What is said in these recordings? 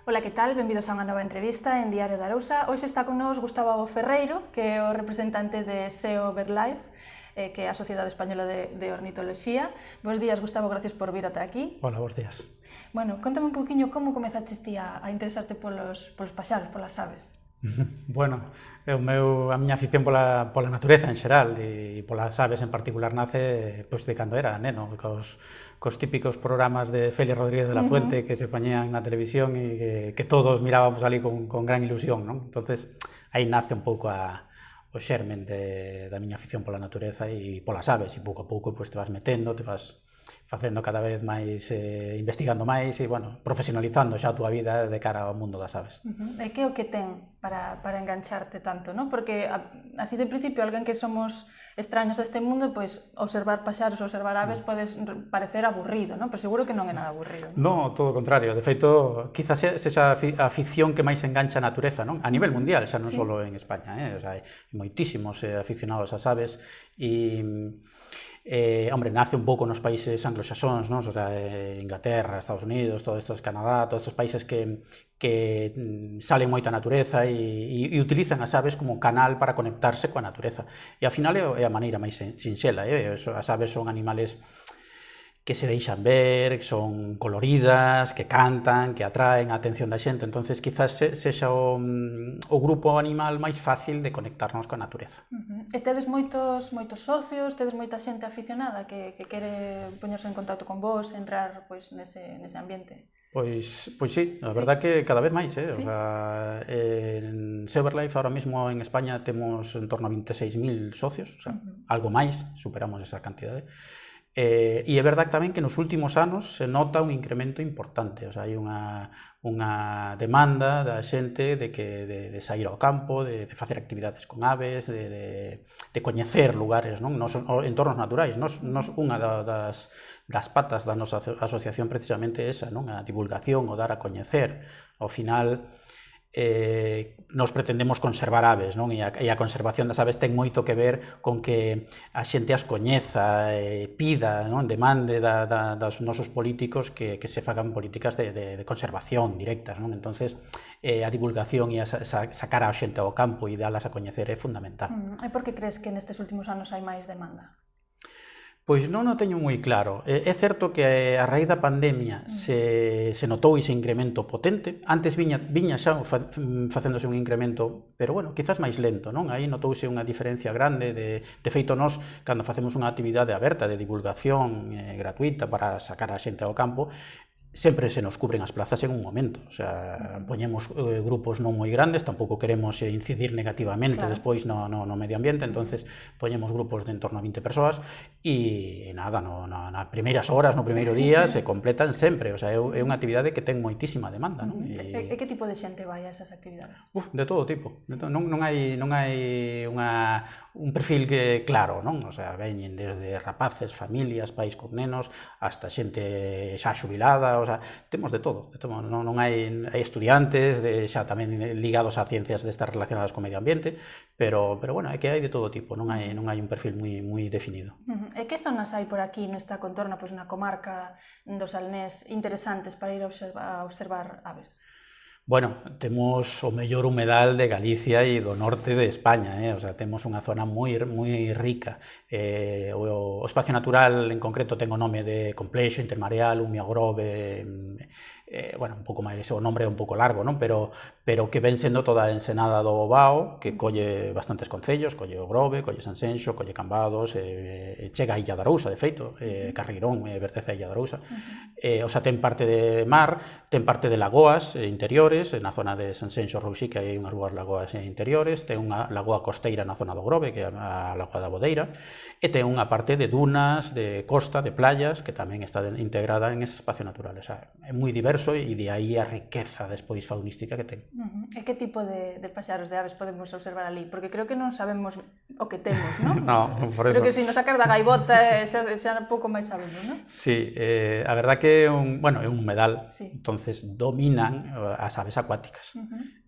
Ola, que tal? Benvidos a unha nova entrevista en Diario da Arousa. Hoxe está con nós Gustavo Ferreiro, que é o representante de SEO BirdLife, que é a Sociedade Española de Ornitoloxía. Bos días, Gustavo, gracias por vir ata aquí. Hola, bos días. Bueno, contame un poquinho como comezaches ti a interesarte polos paxaros, polas aves. Bueno, a miña afición pola natureza en xeral e polas aves en particular nace pois, de cando era neno, cos típicos programas de Félix Rodríguez de la Fuente que se poñían na televisión e que todos mirábamos ali con gran ilusión, non? Entonces, aí nace un pouco o xermen da miña afición pola natureza e polas aves, e pouco a pouco pois, te vas metendo, te vas facendo cada vez máis, investigando máis e, bueno, profesionalizando xa a túa vida de cara ao mundo das aves. E que é o que ten para engancharte tanto, non? Porque, así de principio, alguén que somos extraños a este mundo, pois, observar paxaros, observar aves, podes parecer aburrido, non? Pero seguro que non é nada aburrido. No, todo o contrario. De feito, quizás sexa a afición que máis engancha a natureza, non? A nivel mundial, xa non só en España, O sea, hai moitísimos aficionados ás aves e... hombre, nace un pouco nos países anglosaxóns, non? O sea, Inglaterra, Estados Unidos, todos estos, Canadá, todos estes países que salen moita natureza e utilizan as aves como canal para conectarse coa natureza. E ao final é a maneira máis sinxela, As aves son animales que se deixan ver, que son coloridas, que cantan, que atraen a atención da xente. Entonces, quizás sexa o grupo animal máis fácil de conectarnos coa natureza. E tedes moitos socios, tedes moita xente aficionada que quere poñerse en contacto con vos, entrar pois, nese ambiente? Pois sí, a verdad que cada vez máis, O sea, en SEO BirdLife ahora mismo en España temos en torno a 26.000 socios, o sea, algo máis, superamos esa cantidade. E é verdad tamén que nos últimos anos se nota un incremento importante, o sea, hai unha demanda da xente de sair ao campo, de facer actividades con aves, de coñecer lugares, non? Nos entornos naturais. Unha das patas da nosa asociación precisamente esa, non? A divulgación, o dar a coñecer. Ao final, nos pretendemos conservar aves, non? E a conservación das aves ten moito que ver con que a xente as coñeza, pida, non? Demande dos nosos políticos que se fagan políticas de conservación directas, non? Entonces, a divulgación e sacar a xente ao campo e dalas a coñecer é fundamental. E por que crees que nestes últimos anos hai máis demanda? Pois non o teño moi claro. É certo que a raíz da pandemia se notou ese incremento potente. Antes viña xa facéndose un incremento, pero, bueno, quizás máis lento, non? Aí notouse unha diferencia grande. De feito, nós, cando facemos unha actividade aberta de divulgación gratuita para sacar a xente ao campo, sempre se nos cubren as plazas en un momento. O sea, poñemos grupos non moi grandes, tampouco queremos incidir negativamente despois no medio ambiente, entonces poñemos grupos de en torno a 20 persoas e nada, nas primeiras horas, no primeiro día, se completan sempre. O sea, é unha actividade que ten moitísima demanda, non? E que tipo de xente vai a esas actividades? De todo tipo. Non hai un perfil claro, non? O sea, veñen desde rapaces, familias, pais con nenos, hasta xente xa xubilada. O sea, temos de todo. Non hai estudiantes xa tamén ligados a ciencias destas relacionadas co medio ambiente, pero bueno, é que hai de todo tipo, non hai un perfil moi definido. E que zonas hai por aquí nesta contorna, pois na comarca do Salnés, interesantes para ir a observar aves? Bueno, temos o mellor humedal de Galicia e do norte de España, O sea, temos unha zona moi rica. O espacio natural en concreto ten o nome de Complexo Intermareal Umia Grove, bueno, un pouco máis, o nombre é un pouco largo, non? Pero que ven sendo toda a ensenada do Bao, que colle bastantes concellos, colle o Grove, colle Sanxenxo, colle Cambados, chega a Illa da Arousa, de feito, Carreirón, vertece a Illa da Arousa. O sea, ten parte de mar, ten parte de lagoas interiores, na zona de Sanxenxo, Rouxique, hai unhas boas lagoas interiores, ten unha lagoa costeira na zona do Grove, que é a Lagoa da Bodeira, e ten unha parte de dunas, de costa, de playas, que tamén está integrada en ese espacio natural. O sea, é moi diverso e de aí a riqueza despois faunística que ten. E que tipo de paxaros, de aves podemos observar ali? Porque creo que non sabemos o que temos, non? No, por eso. Creo que se nos sacar da gaivota xa pouco máis sabemos, non? Sí, a verdad que é un humedal, entonces dominan as aves acuáticas.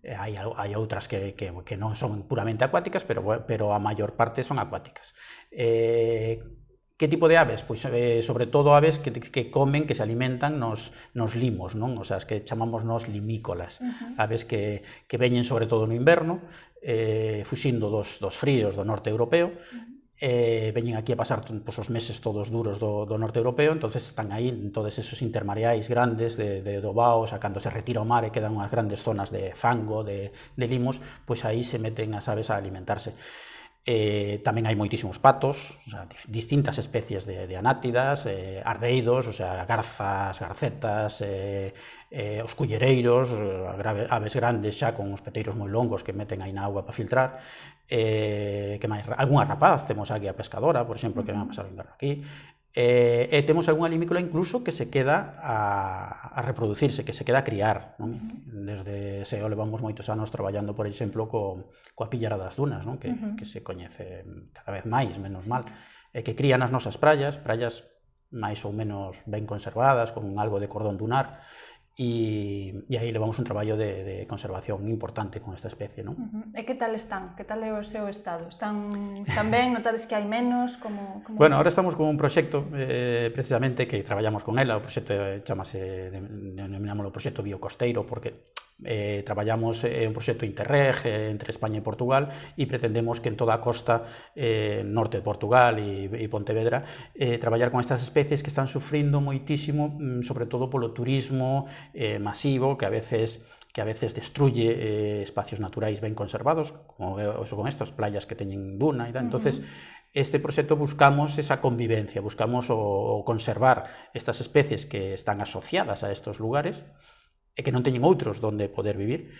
Hai outras que non son puramente acuáticas, pero a maior parte son acuáticas. Que tipo de aves? Pois sobre todo aves que comen, que se alimentan nos limos, non? O sea, as que chamamos nos limícolas. Aves que veñen sobre todo no inverno, fuxindo dos fríos do norte europeo, veñen aquí a pasar os meses todos duros do norte europeo, entonces están aí en todos esos intermareais grandes de Dobao, o sea, cando se retira o mar e quedan unhas grandes zonas de fango, de limos, pois aí se meten as aves a alimentarse. Tamén hai moitísimos patos, o sea, distintas especies de anátidas, ardeidos, o sea, garzas, garcetas, os cullereiros, aves grandes xa con os peteiros moi longos que meten aí na auga para filtrar, que máis? Algúnha rapaz, temos aquí a pescadora, por exemplo, que ven a pasar o inverno aquí, e temos algunha limícola incluso que se queda a reproducirse, que se queda a criar, non? Desde SEO levamos moitos anos traballando, por exemplo, coa píllara das dunas, non? Que se coñece cada vez máis, menos mal, e que cría nas nosas praias máis ou menos ben conservadas, con algo de cordón dunar, e aí levamos un traballo de conservación importante con esta especie, non? E que tal están? Que tal é o seu estado? Están ben? Notades que hai menos? Bueno, ahora estamos con un proxecto precisamente que traballamos con ela, o proxecto chamase, denominámoslo proxecto biocosteiro, porque traballamos un proxecto Interreg entre España e Portugal e pretendemos que en toda a costa norte de Portugal e Pontevedra traballar con estas especies que están sufrindo moitísimo, sobre todo polo turismo masivo que a veces destruye espacios naturais ben conservados, como con estas playas que teñen duna e tal. Entonces, este proxecto buscamos esa convivencia, buscamos o conservar estas especies que están asociadas a estos lugares e que non teñen outros donde poder vivir,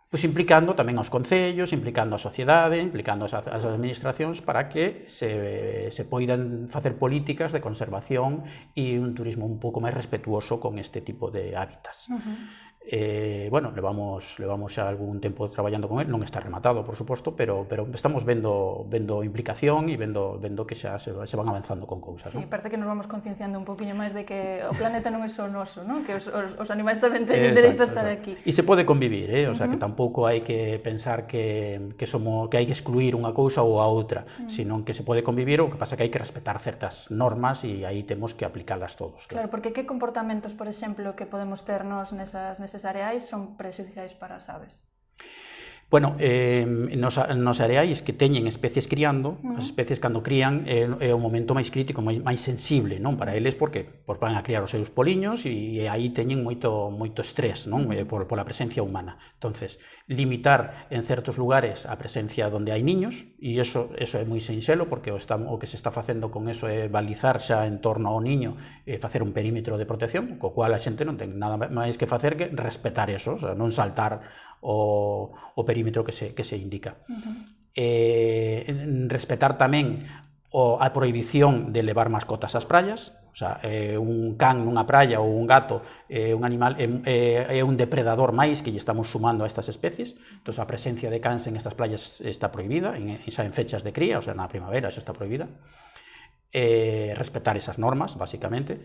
pois implicando tamén aos concellos, implicando a sociedade, implicando as administracións para que se poidan facer políticas de conservación e un turismo un pouco máis respetuoso con este tipo de hábitats. Bueno, levamos xa algún tempo traballando con él, non está rematado, por suposto, pero estamos vendo implicación e vendo que xa se van avanzando con cousas. Sí, parece que nos vamos concienciando un poquinho máis de que o planeta non é só noso, non? Que os animais tamén teñen dereito a estar aquí. E se pode convivir, o sea, que tampouco hai que pensar que hai que excluir unha cousa ou a outra, sino que se pode convivir, o que pasa que hai que respetar certas normas e aí temos que aplicalas todos. Claro, porque que comportamentos, por exemplo, que podemos ter nós nesas areais son prexudiciais para as aves? Bueno, nos areais que teñen especies criando, as especies cando crían é o momento máis crítico, máis sensible, non? Para eles porque van a criar os seus poliños e aí teñen moito estrés, non? Pola presencia humana. Entonces, limitar en certos lugares a presencia onde hai niños, e eso é moi sinxelo porque o que se está facendo con eso é balizar xa en torno ao niño e facer un perímetro de protección, co cual a xente non ten nada máis que facer que respetar eso, o sea, non saltar o perímetro que se indica. Respetar tamén a prohibición de levar mascotas ás praias, o sea, un can nunha praia ou un gato, un animal, é un depredador máis que lle estamos sumando a estas especies. Entón, a presencia de cans en estas praias está prohibida, xa en fechas de cría, o sea, na primavera xa está prohibida. Respetar esas normas, basicamente.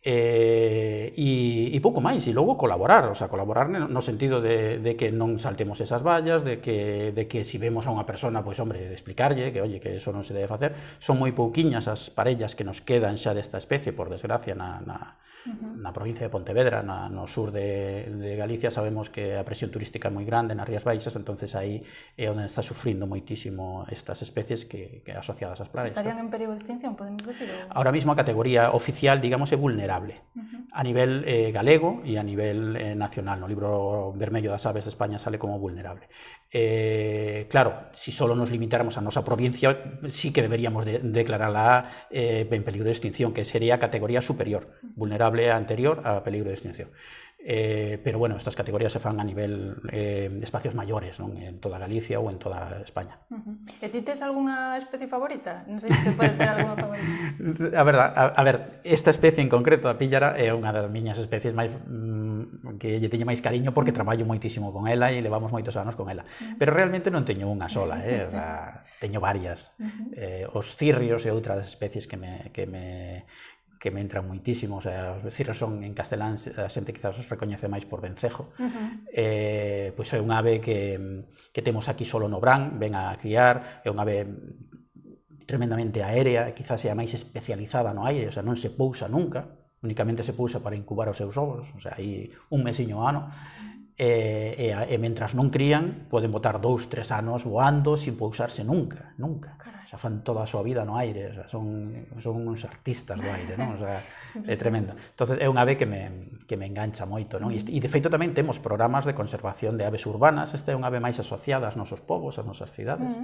E pouco máis, e logo colaborar, o sea, colaborar no sentido de que non saltemos esas vallas, de que se vemos a unha persona, pois, hombre, de explicarlle que, oye, que eso non se debe facer. Son moi pouquiñas as parellas que nos quedan xa desta especie, por desgracia, na provincia de Pontevedra, no sur de Galicia. Sabemos que a presión turística é moi grande nas Rías Baixas, entonces aí é onde está sufrindo moitísimo estas especies que asociadas ás praias. Estarían en perigo de extinción, podemos dicir? Ahora mismo a categoría oficial, digamos, é vulnerable a nivel galego e a nivel nacional. No libro vermello das aves de España sale como vulnerable. Claro, si solo nos limitáramos a nosa provincia, sí que deberíamos declararla en peligro de extinción, que sería a categoría superior, vulnerable anterior a peligro de extinción. Pero bueno, estas categorías se fan a nivel de espacios maiores, non? En toda Galicia ou en toda España. E ti tes algunha especie favorita? Non sei se pode ter algunha favorita. A ver, esta especie en concreto, a píllara, é unha das miñas especies máis que lle teño máis cariño porque traballo moitísimo con ela e levamos moitos anos con ela. Pero realmente non teño unha sola, o sea, teño varias. Os cirrios é outra das especies que me entran moitísimo, o sea, os cirrios son en castelán, a xente quizás os recoñece máis por vencejo. Pois é unha ave que temos aquí solo no Brán, ven a criar, é unha ave tremendamente aérea, quizás sea máis especializada no aire, o sea, non se pousa nunca, únicamente se pousa para incubar os seus ovos, o sea, aí un mesiño ao ano, e mentras non crían, poden botar 2-3 anos voando sin pousarse nunca, nunca. O sea, fan toda a súa vida no aire, o sea, son uns artistas do aire, non? O sea, é tremendo. Entonces, é unha ave que me engancha moito, non? E de feito tamén temos programas de conservación de aves urbanas, esta é unha ave máis asociada aos nosos povos, ás nosas cidades,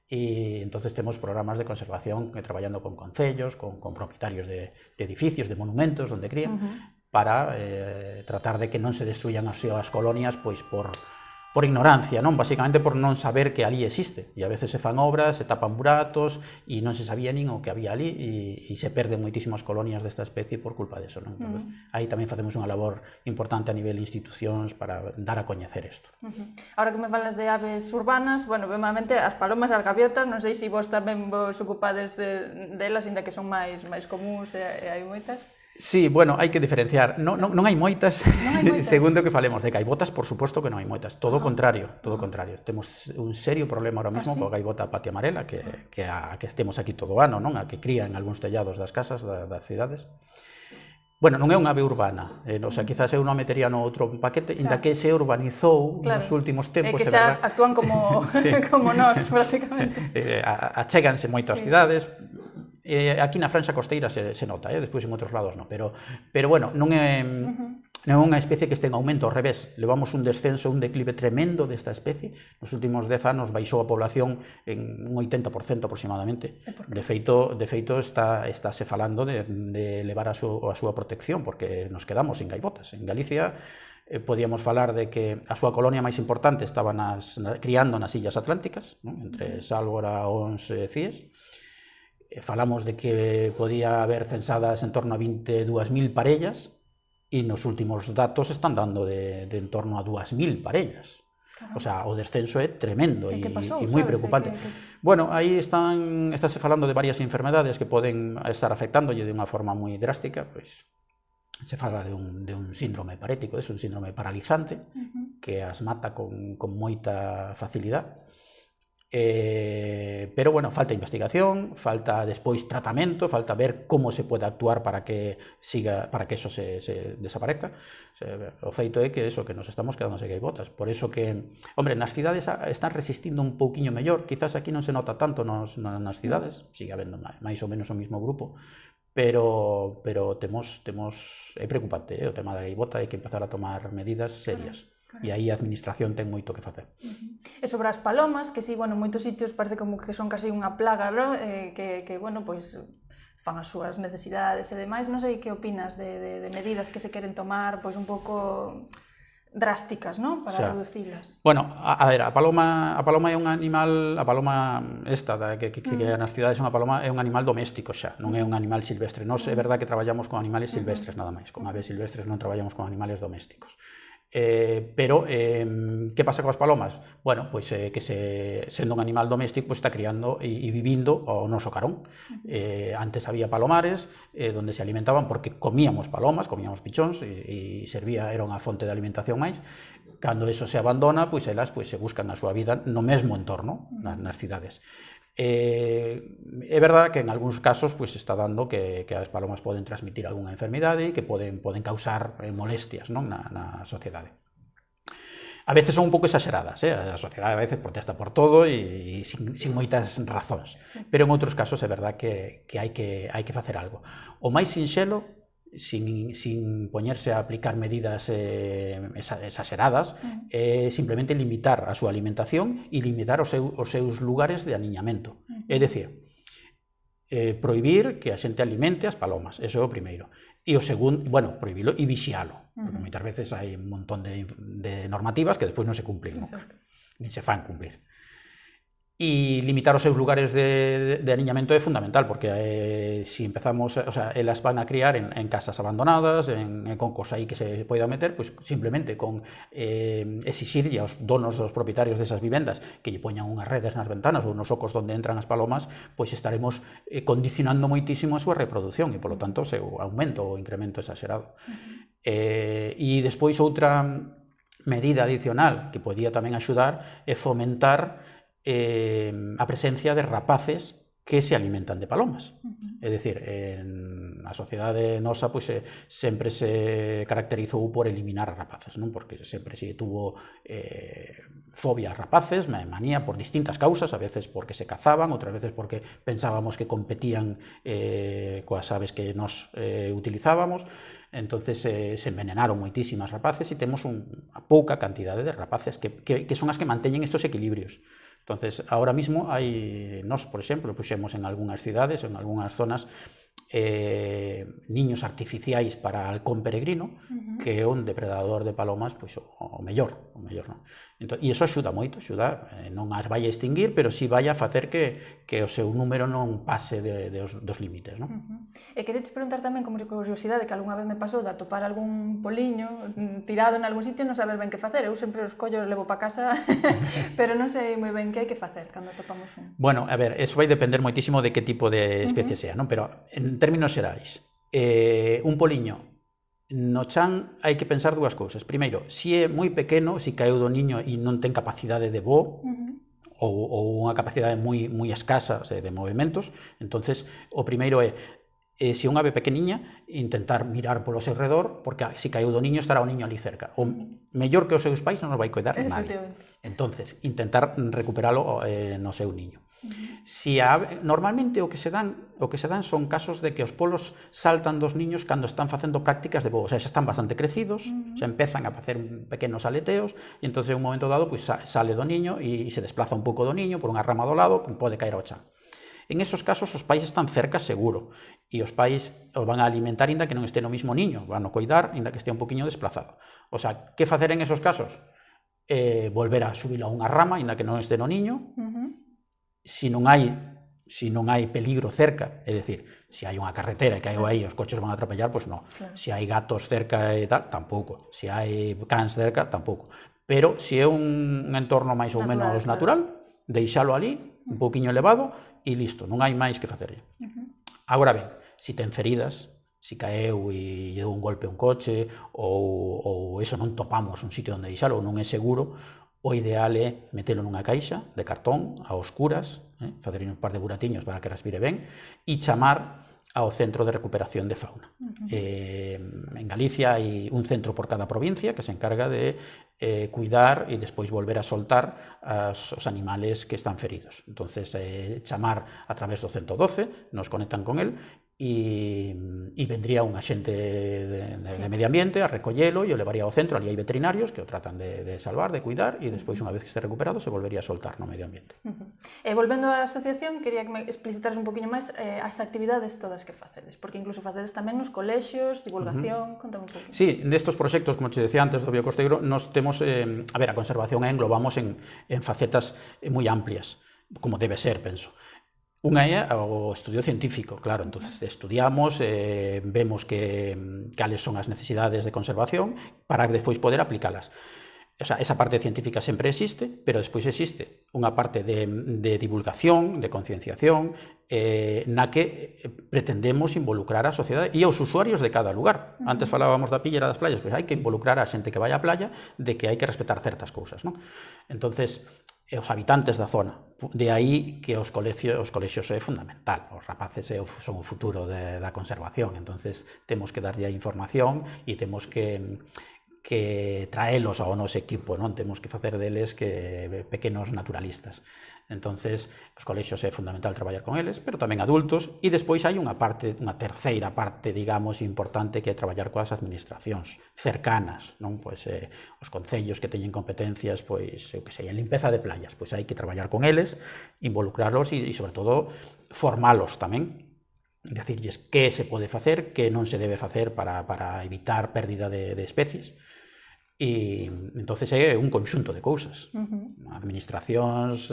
e entonces temos programas de conservación traballando con concellos, con propietarios de edificios, de monumentos onde crían, para tratar de que non se destruyan as súas colonias pois por ignorancia, non? Basicamente por non saber que ali existe. E a veces se fan obras, se tapan buratos e non se sabía nin o que había ali e se perden moitísimas colonias desta especie por culpa deso, non? Entonces, aí tamén facemos unha labor importante a nivel de institucións para dar a coñecer isto. Ahora que me falas de aves urbanas, bueno, bemamente as palomas e as gaviotas, non sei se vos tamén vos ocupades delas, ainda que son máis comuns e hai moitas. Sí, bueno, hai que diferenciar. Non hai moitas, segundo que falemos de gaivotas, por suposto que non hai moitas. Todo o contrario, todo o contrario. Temos un serio problema ahora mesmo coa gaivota patia amarela, que estemos aquí todo o ano, non? A que cría en algúns tellados das casas, das cidades. Bueno, non é unha ave urbana, o sea, quizás eu non metería no outro paquete, inda que se urbanizou nos últimos tempos, é que xa actúan como nós, prácticamente. Achéganse moito ás cidades. Aquí na franxa costeira se nota, despois en outros lados non, pero bueno, non é unha especie que este en aumento, ao revés, levamos un descenso, un declive tremendo desta especie, nos últimos 10 anos baixou a población en un 80% aproximadamente, de feito estáse falando de levar a súa protección, porque nos quedamos sin gaivotas. En Galicia podíamos falar de que a súa colonia máis importante estaba criando nas Illas Atlánticas, entre Sálvora, Ons e Cíes. Falamos de que podía haber censadas en torno a 22.000 parellas e nos últimos datos están dando de en torno a 2.000 parellas. O sea, o descenso é tremendo e moi preocupante. Bueno, aí estáse falando de varias enfermedades que poden estar afectándolle de unha forma moi drástica, pois se fala de un síndrome parético, é un síndrome paralizante que as mata con moita facilidade. Pero bueno, falta investigación, falta despois tratamento, falta ver como se pode actuar para que eso se desaparezca. O feito é que nos estamos quedando sen gaivotas. Por eso que, hombre, nas cidades están resistindo un pouquiño mellor, quizás aquí non se nota tanto nas cidades, sigue habendo máis ou menos o mismo grupo, pero é preocupante, o tema da gaivota, hai que empezar a tomar medidas serias. E aí a administración ten moito que facer. E sobre as palomas, que si, bueno, en moitos sitios parece como que son casi unha plaga, non? Que bueno, pois fan as súas necesidades e demais. Non sei que opinas de medidas que se queren tomar, pois un pouco drásticas, non? Para reducilas. Bueno, a ver, a paloma é un animal, a paloma esta que nas cidades é unha paloma, é un animal doméstico xa, non é un animal silvestre. Nós é verdad que traballamos con animales silvestres nada máis, con aves silvestres non traballamos con animales domésticos. Pero que pasa coas palomas? Bueno, pois que sendo un animal doméstico está criando e vivindo ao noso carón. Antes había palomares onde se alimentaban porque comíamos palomas, comíamos pichóns e era unha fonte de alimentación máis. Cando eso se abandona, pois elas se buscan a súa vida no mesmo entorno, nas cidades. É verdade que en algúns casos está dando que as palomas poden transmitir algunha enfermidade e que poden causar molestias na sociedade. A veces son un pouco exageradas, a sociedade a veces protesta por todo e sin moitas razóns, pero en outros casos é verdade que hai que facer algo. O máis sinxelo, sin poñerse a aplicar medidas exageradas, simplemente limitar a súa alimentación e limitar os seus lugares de aniñamento. É dicir, prohibir que a xente alimente as palomas, eso é o primeiro. E o segundo, bueno, prohibilo e vixialo, porque moitas veces hai un montón de normativas que despois non se cumplen nunca, nin se fan cumplir. E limitar os seus lugares de aniñamento é fundamental, porque se empezamos, o sea, elas van a criar en casas abandonadas, en concos aí que se poida meter, pois simplemente con exixirlle aos donos dos propietarios desas vivendas que lle poñan unhas redes nas ventanas ou nos ocos onde entran as palomas, pois estaremos condicionando moitísimo a súa reproducción e, polo tanto, o seu aumento ou incremento exagerado. E despois outra medida adicional que podía tamén axudar é fomentar a presencia de rapaces que se alimentan de palomas. É dicir, a sociedade nosa sempre se caracterizou por eliminar rapaces, non? Porque sempre se tuvo fobia a rapaces, manía por distintas causas, a veces porque se cazaban, outras veces porque pensábamos que competían coas aves que nos utilizábamos. Entonces se envenenaron moitísimas rapaces e temos unha pouca cantidade de rapaces que son as que manteñen estos equilibrios. Entonces, ahora mismo nos, por exemplo, puxemos en algunhas cidades, en algunhas zonas, niños artificiais para halcón peregrino, que é un depredador de palomas o mellor, non? E iso axuda moito, non as vai a extinguir, pero si vai a facer que o seu número non pase dos límites, non? E quereche preguntar tamén, como curiosidade, que algunha vez me pasou de atopar algún poliño tirado en algún sitio e non saber ben que facer. Eu sempre os collo e levo para casa, pero non sei moi ben que hai que facer cando atopamos un. Bueno, a ver, eso vai depender moitísimo de que tipo de especie sea, non? Pero en términos xerais, un poliño no chan hai que pensar dúas cousas. Primeiro, se é moi pequeno, se caeu do niño e non ten capacidade de voo, ou unha capacidade moi escasa de movimentos, entonces o primeiro é, se é unha ave pequeniña, intentar mirar polo seu redor, porque se caeu do niño estará o niño ali cerca. O mellor que os seus pais non nos vai cuidar nadie. Entonces, intentar recuperalo no seu niño. Normalmente o que se dan son casos de que os polos saltan dos niños cando están facendo prácticas de voo, xa están bastante crecidos, xa empezan a facer pequenos aleteos e entonces en un momento dado sale do niño e se desplaza un pouco do niño por unha rama do lado que pode caer ao chan. En esos casos os pais están cerca seguro e os pais os van a alimentar inda que non este no mismo niño, van a cuidar inda que este un poquinho desplazado. O sea, que facer en esos casos? Volver a subilo a unha rama inda que non este no niño. Se non hai peligro cerca, é dicir, se hai unha carretera e caeu aí os coches van a atropellar, pois non. Se hai gatos cerca e tal, tampouco. Se hai cans cerca, tampouco. Pero se é un entorno máis ou menos natural, deixalo ali, un pouquiño elevado, e listo, non hai máis que facerlle. Agora ben, se ten feridas, se caeu e lle deu un golpe a un coche, ou eso non topamos un sitio onde deixalo, ou non é seguro, o ideal é metelo nunha caixa de cartón, a oscuras, facer un par de buratiños para que respire ben, e chamar ao Centro de Recuperación de Fauna. En Galicia hai un centro por cada provincia que se encarga de cuidar e despois volver a soltar os animales que están feridos. Entonces, chamar a través do 112, nos conectan con el, e vendría un axente de medio ambiente a recollelo e o levaría ao centro, ali hai veterinarios que o tratan de salvar, de cuidar, e despois, unha vez que este recuperado, se volvería a soltar no medio ambiente. Volvendo á asociación, quería que me explicitaras un poquinho máis as actividades todas que facedes, porque incluso facedes tamén nos colexios, divulgación, contame un poquinho. Sí, destos proxectos, como te decía antes, do biocosteiro, nos temos, a conservación a englobamos en facetas moi amplias, como debe ser, penso. Unha é o estudio científico, claro, entonces estudiamos, vemos cales son as necesidades de conservación para despois poder aplicalas. O sea, esa parte científica sempre existe, pero despois existe unha parte de divulgación, de concienciación, na que pretendemos involucrar a sociedade e aos usuarios de cada lugar. Antes falábamos da pillera das playas, pois hai que involucrar a xente que vai á playa de que hai que respetar certas cousas, non? Entonces, os habitantes da zona. De aí que os colexios é fundamental. Os rapaces son o futuro da conservación. Entonces, temos que darlle a información e temos que traelos ao noso equipo, non? Temos que facer deles pequenos naturalistas. Entonces, os colexios é fundamental traballar con eles, pero tamén adultos, e despois hai unha terceira parte, digamos, importante, que é traballar coas administracións cercanas, non? Pois os concellos que teñen competencias, pois, eu que sei, en limpeza de playas, pois hai que traballar con eles, involucrarlos e sobre todo, formalos tamén, decirlles que se pode facer, que non se debe facer para evitar pérdida de especies. E entonces é un conxunto de cousas, administracións,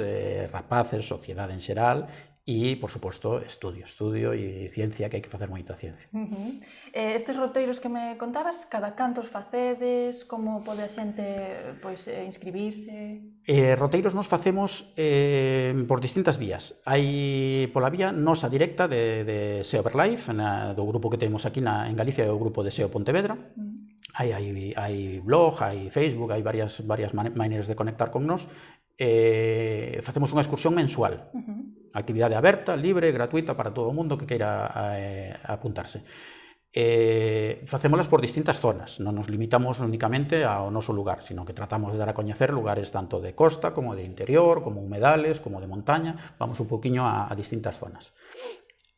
rapaces, sociedade en xeral e, por suposto, estudio e ciencia, que hai que facer moita ciencia. Estes roteiros que me contabas, cada cantos facedes, como pode a xente inscribirse? Roteiros nos facemos por distintas vías. Hai pola vía nosa directa de SEO Verlife, do grupo que temos aquí en Galicia, o grupo de SEO Pontevedra. Hai blog, hai Facebook, hai varias maneiras de conectar con nós. Facemos unha excursión mensual actividade aberta, libre, gratuita para todo o mundo que queira apuntarse. Facémolas por distintas zonas, non nos limitamos únicamente ao noso lugar, sino que tratamos de dar a coñecer lugares tanto de costa como de interior, como humedales, como de montaña, vamos un poquinho a distintas zonas.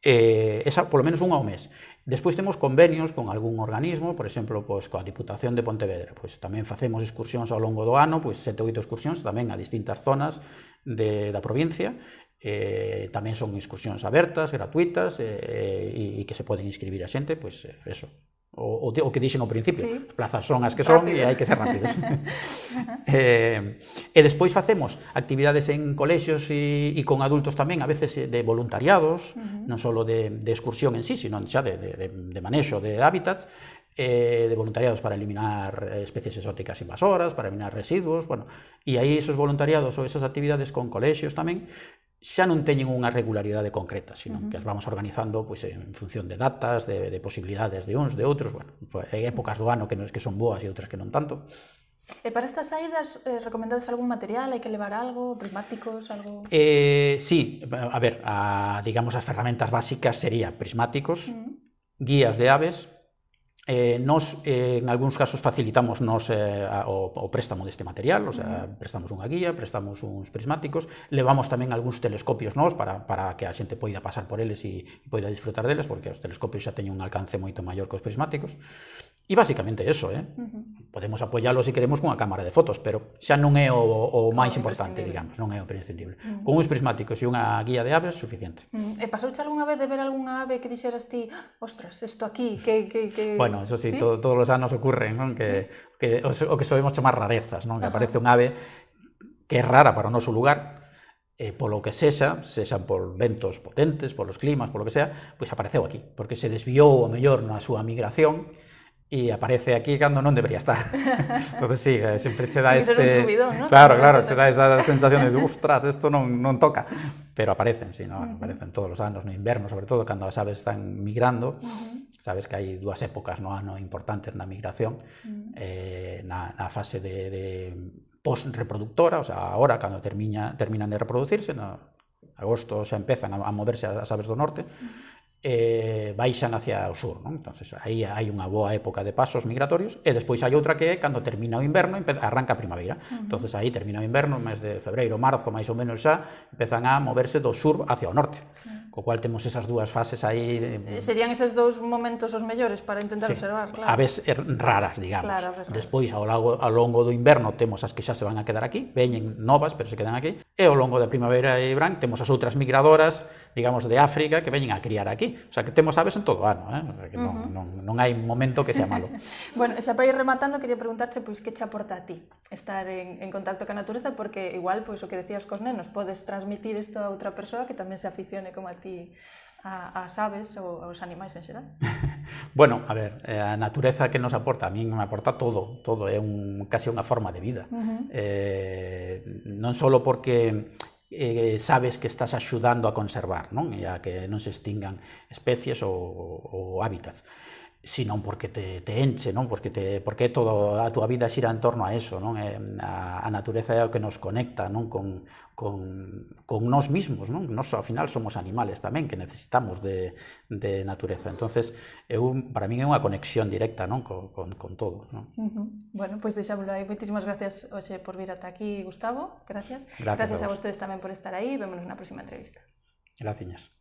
Esa, polo menos unha ao mes. Despois temos convenios con algún organismo, por exemplo, coa Diputación de Pontevedra. Tamén facemos excursións ao longo do ano, 7 ou 8 excursións tamén a distintas zonas da provincia. Tamén son excursións abertas, gratuitas, e que se poden inscribir a xente, eso. O que dixen ao principio, as plazas son as que son e hai que ser rápidos. E despois facemos actividades en colexios e con adultos tamén, a veces de voluntariados, non só de excursión en sí, sino xa de manexo de hábitats, de voluntariados para eliminar especies exóticas invasoras, para eliminar residuos, e aí esos voluntariados ou esas actividades con colexios tamén xa non teñen unha regularidade concreta, sino que as vamos organizando en función de datas, de posibilidades de uns, de outros, hai épocas do ano que son boas e outras que non tanto. E para estas saídas, recomendades algún material? Hai que levar algo? Prismáticos? Algo? Sí, a ver, digamos as ferramentas básicas serían prismáticos, guías de aves. Nos, en algúns casos, facilitamos o préstamo deste material, o sea, prestamos unha guía, prestamos uns prismáticos, levamos tamén algúns telescopios nós para que a xente poida pasar por eles e poida disfrutar deles, porque os telescopios xa teñen un alcance moito maior que os prismáticos. E basicamente eso, podemos apoialo se queremos cunha cámara de fotos, pero xa non é o máis importante, digamos, non é o prescindible. Con uns prismáticos e unha guía de aves, suficiente. E pasouche algunha vez de ver algunha ave que dixeras ti, ostras, isto aquí, que... Bueno, eso sí, todos os anos ocurren, non? O que solemos chamar rarezas, non? Que aparece un ave que é rara para o noso lugar, polo que sexan por ventos potentes, polos climas, polo que sea, pois apareceu aquí, porque se desviou o mellor na súa migración e aparece aquí cando non debería estar. Entonces, sí, sempre che dá este... Claro, te dá esa sensación de, ostras, isto non toca. Pero aparecen, sí, aparecen todos os anos, no inverno, sobre todo, cando as aves están migrando. Sabes que hai dúas épocas no ano importantes na migración, na fase de post-reproductora, o sea, agora, cando terminan de reproducirse, no agosto xa empezan a moverse as aves do norte, baixan hacia o sur, non? Entonces, aí hai unha boa época de pasos migratorios e despois hai outra que é cando termina o inverno arranca a primavera. Entonces, aí termina o inverno, mes de febreiro, marzo, máis ou menos xa, empezan a moverse do sur hacia o norte. Co cual temos esas dúas fases aí... Serían eses dous momentos os mellores para intentar observar, claro. Aves raras, digamos. Despois, ao longo do inverno, temos as que xa se van a quedar aquí, veñen novas, pero se quedan aquí, e ao longo da primavera e verán temos as outras migradoras, digamos, de África, que veñen a criar aquí. O sea, que temos aves en todo o ano, o sea, que non hai momento que sea malo. Bueno, xa para ir rematando, quería preguntarche, pois, que che aporta a ti estar en contacto ca natureza, porque igual, pois, o que decías cos nenos, podes transmitir isto a outra persoa que tamén se aficione como a ti ás aves ou aos animais en xeral? Bueno, a ver, a natureza que nos aporta, a min me aporta todo é casi unha forma de vida. Non só porque sabes que estás axudando a conservar, non? E a que non se extingan especies ou hábitats, sino porque te enche, non? Porque toda a túa vida xira en torno a eso, non? A natureza é o que nos conecta, non? Con nós mismos, non? Nós, ao final, somos animales tamén, que necesitamos de natureza. Entonces, para min é unha conexión directa, non? Con todo, non? Bueno, pois deixámoslo aí. Moitísimas gracias, hoxe, por vir ata aquí, Gustavo. Gracias. Gracias a vostedes tamén por estar aí. Vémonos na próxima entrevista. Gracias.